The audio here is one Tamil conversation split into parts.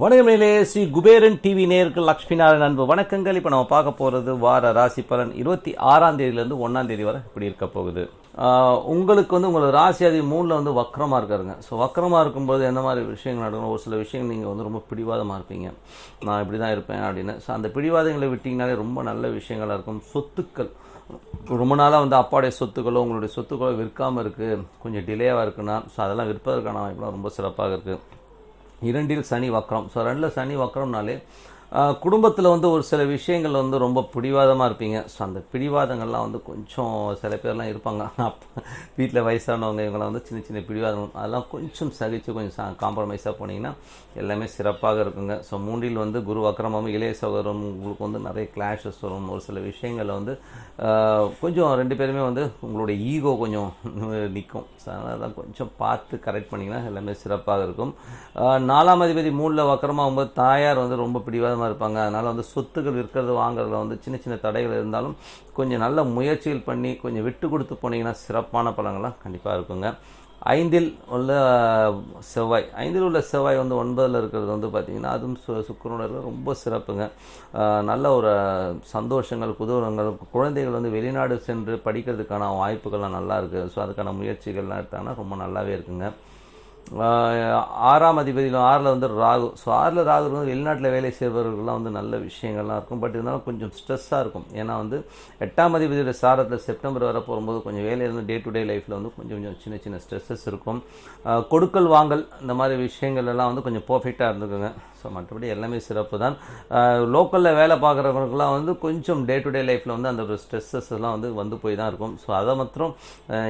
வணக்கங்களே, ஸ்ரீ குபேரன் டிவி நேயர்கள் லக்ஷ்மி நாராயண அன்பு வணக்கங்கள். இப்போ நம்ம பார்க்க போகிறது வார ராசி பலன் 26ஆம் தேதியிலேருந்து 1ஆம் தேதி வரை இப்படி இருக்க போகுது. உங்களுக்கு உங்களோட ராசி அதிக 3ல் வக்கரமாக இருக்காருங்க. ஸோ வக்கரமாக இருக்கும்போது என்ன மாதிரி விஷயங்கள் நடக்கணும், ஒரு சில விஷயங்கள் நீங்கள் ரொம்ப பிடிவாதமாக இருப்பீங்க, நான் இப்படி தான் இருப்பேன் அப்படின்னு. ஸோ அந்த பிடிவாதங்களை விட்டிங்கனாலே ரொம்ப நல்ல விஷயங்களாக இருக்கும். சொத்துக்கள் ரொம்ப நாளாக அப்பாடைய சொத்துக்களோ உங்களுடைய சொத்துக்களோ விற்காமல் இருக்குது, கொஞ்சம் டிலேவாக இருக்குன்னா ஸோ அதெல்லாம் விற்பதற்கான வாய்ப்புலாம் ரொம்ப சிறப்பாக இருக்குது. 2ல் சனி வக்கரம். ஸோ 2ல் சனி வக்கரம்னாலே குடும்பத்தில் ஒரு சில விஷயங்கள் ரொம்ப பிடிவாதமாக இருப்பீங்க. ஸோ அந்த பிடிவாதங்கள்லாம் கொஞ்சம் சில பேர்லாம் இருப்பாங்க, வீட்டில் வயசானவங்க இவங்களாம் சின்ன சின்ன பிடிவாதம், அதெல்லாம் கொஞ்சம் சகித்து கொஞ்சம் காம்ப்ரமைஸாக போனீங்கன்னா எல்லாமே சிறப்பாக இருக்குங்க. ஸோ 3ல் குரு வக்கரமும் இளைய சகோதரம் உங்களுக்கு நிறைய கிளாஷஸ் வரும். ஒரு சில விஷயங்களில் கொஞ்சம் 2 பேருமே உங்களுடைய ஈகோ கொஞ்சம் நிற்கும். ஸோ அதெல்லாம் கொஞ்சம் பார்த்து கரெக்ட் பண்ணிங்கன்னா எல்லாமே சிறப்பாக இருக்கும். 4ஆம் அதிபதி 3ல் வக்கரமாகும்போது தாயார் ரொம்ப பிடிவாதமாக இருப்பாங்க. அதனால் சொத்துக்கள் விற்கிறது வாங்குறதுல சின்ன சின்ன தடைகள் இருந்தாலும் கொஞ்சம் நல்ல முயற்சிகள் பண்ணி கொஞ்சம் விட்டு கொடுத்து போனீங்கன்னா சிறப்பான பலன்கள்லாம் கண்டிப்பாக இருக்குங்க. 5ல் உள்ள செவ்வாய் 5ல் உள்ள செவ்வாய் 9ல் இருக்கிறது பார்த்திங்கன்னா அதுவும் சுக்கிரனோட ரொம்ப சிறப்புங்க. நல்ல ஒரு சந்தோஷங்கள், குதூகலங்கள், குழந்தைகள் வெளிநாடு சென்று படிக்கிறதுக்கான வாய்ப்புகள்லாம் நல்லா இருக்குது. ஸோ அதுக்கான முயற்சிகள்லாம் எடுத்தாங்கன்னா ரொம்ப நல்லாவே இருக்குங்க. 6ஆம் அதிபதியில் 6ல் ராகு. ஸோ 6ல் ராகு வெளிநாட்டில் வேலை செய்பவர்கள்லாம் நல்ல விஷயங்கள்லாம் இருக்கும். பட் இருந்தாலும் கொஞ்சம் ஸ்ட்ரெஸ்ஸாக இருக்கும். ஏன்னா 8ஆம் அதிபதியோட சாரத்தில் செப்டம்பர் வர போகும்போது கொஞ்சம் வேலையில் டே டு டே லைஃப்பில் கொஞ்சம் சின்ன சின்ன ஸ்ட்ரெஸ்ஸஸ் இருக்கும். கொடுக்கல் வாங்கல் இந்த மாதிரி விஷயங்கள் எல்லாம் கொஞ்சம் பர்ஃபெக்டாக இருந்துக்குங்க. ஸோ மற்றபடி எல்லாமே சிறப்பு தான். லோக்கலில் வேலை பார்க்குறவங்களுக்குலாம் கொஞ்சம் டே டு டே லைஃப்பில் அந்த ஒரு ஸ்ட்ரெஸ்ஸஸ் எல்லாம் வந்து போய் தான் இருக்கும். ஸோ அதை மாத்திரம்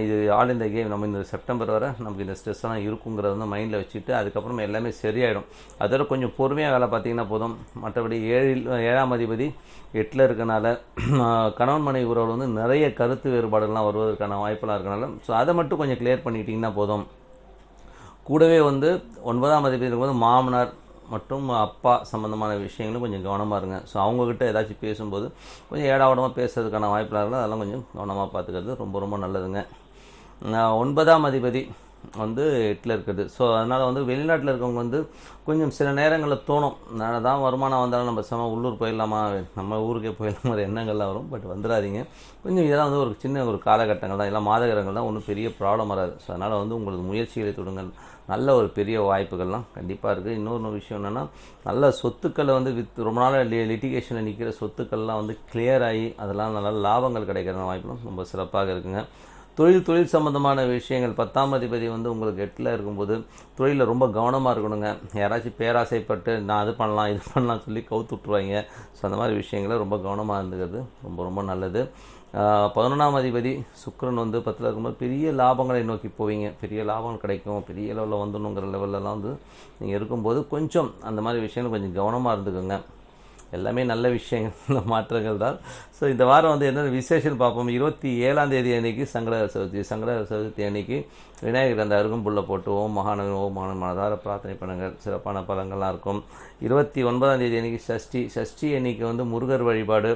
இது ஆல் இந்த கேம் நம்ம இந்த செப்டம்பர் வரை நமக்கு இந்த ஸ்ட்ரெஸ்ஸெல்லாம் இருக்குங்கிறத மைண்டில் வச்சுட்டு அதுக்கப்புறம் எல்லாமே சரியாயிடும். அதோட கொஞ்சம் பொறுமையாக வேலை பார்த்தீங்கன்னா போதும். மற்றபடி 7ஆம் அதிபதி 8ல் இருக்கனால கணவன் மனைவி உறவில் நிறைய கருத்து வேறுபாடுகள்லாம் வருவதற்கான வாய்ப்பெல்லாம் இருக்கனால ஸோ அதை மட்டும் கொஞ்சம் கிளியர் பண்ணிக்கிட்டிங்கன்னா போதும். கூடவே 9ஆம் அதிபதி இருக்கும்போது மாமனார் மற்றும் அப்பா சம்மந்தமான விஷயங்களும் கொஞ்சம் கவனமாக இருங்க. ஸோ அவங்கக்கிட்ட ஏதாச்சும் பேசும்போது கொஞ்சம் ஏடாவடமாக பேசுறதுக்கான வாய்ப்பெலாம் இருந்தால் அதெல்லாம் கொஞ்சம் கவனமாக பார்த்துக்கிறது ரொம்ப ரொம்ப நல்லதுங்க. 9ஆம் அதிபதி 8ல் இருக்குது. ஸோ அதனால் வெளிநாட்டில் இருக்கவங்க கொஞ்சம் சில நேரங்களில் தோணும், நான் தான் வருமானம் வந்தாலும் நம்ம உள்ளூர் போயிடலாமா, நம்ம ஊருக்கே போயிடலாமா எண்ணங்கள்லாம் வரும். பட் வந்துடாதீங்க. கொஞ்சம் இதெல்லாம் ஒரு சின்ன ஒரு காலகட்டங்கள் தான், எல்லாம் மாதகரங்கள் தான், ஒன்றும் பெரிய ப்ராப்ளம் வராது. ஸோ அதனால் உங்களுக்கு முயற்சிகளை தொடுங்கள், நல்ல ஒரு பெரிய வாய்ப்புகள்லாம் கண்டிப்பாக இருக்குது. இன்னொரு விஷயம் என்னென்னா, நல்ல சொத்துக்களை ரொம்ப நாள் லிட்டிகேஷனில் நிற்கிற சொத்துக்கள்லாம் கிளியர் ஆகி அதெல்லாம் நல்ல லாபங்கள் கிடைக்கிற வாய்ப்புகளும் ரொம்ப சிறப்பாக இருக்குங்க. தொழில் சம்மந்தமான விஷயங்கள் 10ஆம் அதிபதி உங்களுக்கு 8ல் இருக்கும்போது தொழிலில் ரொம்ப கவனமாக இருக்கணுங்க. யாராச்சும் பேராசைப்பட்டு நான் அது பண்ணலாம் இது பண்ணலாம் சொல்லி கவுத்துட்ருவாங்க. ஸோ அந்த மாதிரி விஷயங்களை ரொம்ப கவனமாக இருந்துக்கிறது ரொம்ப ரொம்ப நல்லது. 11ஆம் அதிபதி சுக்கிரன் 10ல் இருக்கும்போது பெரிய லாபங்களை நோக்கி போவீங்க, பெரிய லாபங்கள் கிடைக்கும், பெரிய லெவலில் வந்துணுங்கிற லெவலெல்லாம் நீங்கள் இருக்கும்போது கொஞ்சம் அந்த மாதிரி விஷயங்கள் கொஞ்சம் கவனமாக இருந்துக்கோங்க. எல்லாமே நல்ல விஷயங்கள், மாற்றங்கள் தான். ஸோ இந்த வாரம் என்ன விசேஷம் பார்ப்போம். 27ஆம் தேதி அன்றைக்கி சங்கடஹர சதுர்த்தி அன்றைக்கி விநாயகர் அந்த அருகம்புல்லை போட்டு ஓம் மகான் மனதார பிரார்த்தனை பண்ணுங்கள், சிறப்பான பலங்கள்லாம் இருக்கும். 29ஆம் தேதி அன்றைக்கி சஷ்டி அன்றைக்கி முருகர் வழிபாடு.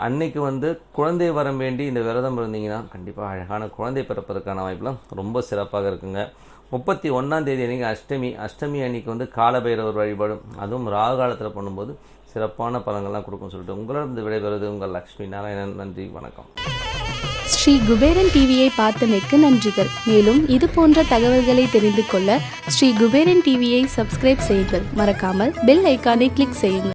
அன்னைக்கு குழந்தை வரம் வேண்டி இந்த விரதம் இருந்தீங்கன்னா கண்டிப்பாக அழகான குழந்தை பிறப்பதற்கான வாய்ப்புலாம் ரொம்ப சிறப்பாக இருக்குங்க. 31ஆம் தேதி அன்றைக்கி அஷ்டமி அன்றைக்கி காலபைரவர் வழிபாடு, அதுவும் ராகு காலத்தில் பண்ணும்போது சிறப்பான பலங்கள்லாம் கொடுக்கும்னு சொல்லிட்டு உங்களிடம் விடைபெறுவது உங்கள் லக்ஷ்மி நாராயணன். நன்றி, வணக்கம். ஸ்ரீ குபேரன் டிவியை பார்த்தமைக்கு நன்றிகள். மேலும் இது போன்ற தகவல்களை தெரிந்து கொள்ள ஸ்ரீ குபேரன் டிவியை சப்ஸ்கிரைப் செய்யுங்கள். மறக்காமல் பெல் ஐக்கானை கிளிக் செய்யுங்கள்.